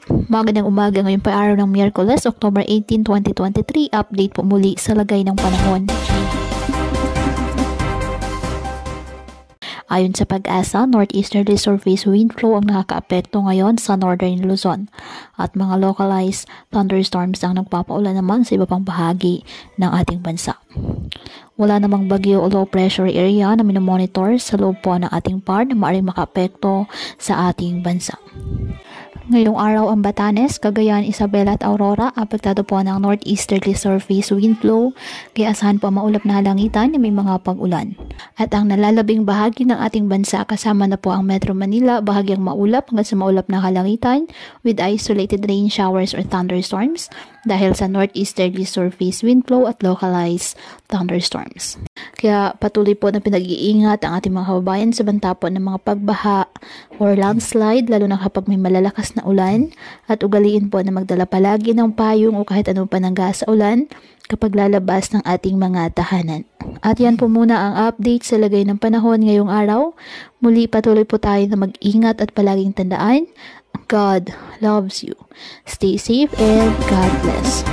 Magandang umaga, ngayon pa araw ng Miyerkules, October 18, 2023. Update po muli sa lagay ng panahon. Ayon sa Pag-asa, northeasterly surface wind flow ang nakakaapekto ngayon sa northern Luzon at mga localized thunderstorms ang nagpapaulan naman sa iba pang bahagi ng ating bansa. Wala namang bagyo o low pressure area na minomonitor sa loob po ng ating part na maaaring makaapekto sa ating bansa. Ngayong araw ang Batanes, Cagayan, Isabela at Aurora apektado po ng northeasterly surface wind flow kaya asahan po maulap na halangitan na may mga pag-ulan. At ang nalalabing bahagi ng ating bansa kasama na po ang Metro Manila bahagyang maulap hanggang sa maulap na halangitan with isolated rain showers or thunderstorms dahil sa northeasterly surface wind flow at localized thunderstorms. Kaya patuloy po na pinag-iingat ang ating mga kababayan sa banta po ng mga pagbaha or landslide lalo na kapag may malalakas na ulan at ugaliin po na magdala palagi ng payong o kahit anong panangga sa ulan kapag lalabas ng ating mga tahanan. At yan po muna ang update sa lagay ng panahon ngayong araw. Muli patuloy po tayo na mag-ingat at palaging tandaan, God loves you. Stay safe and God bless.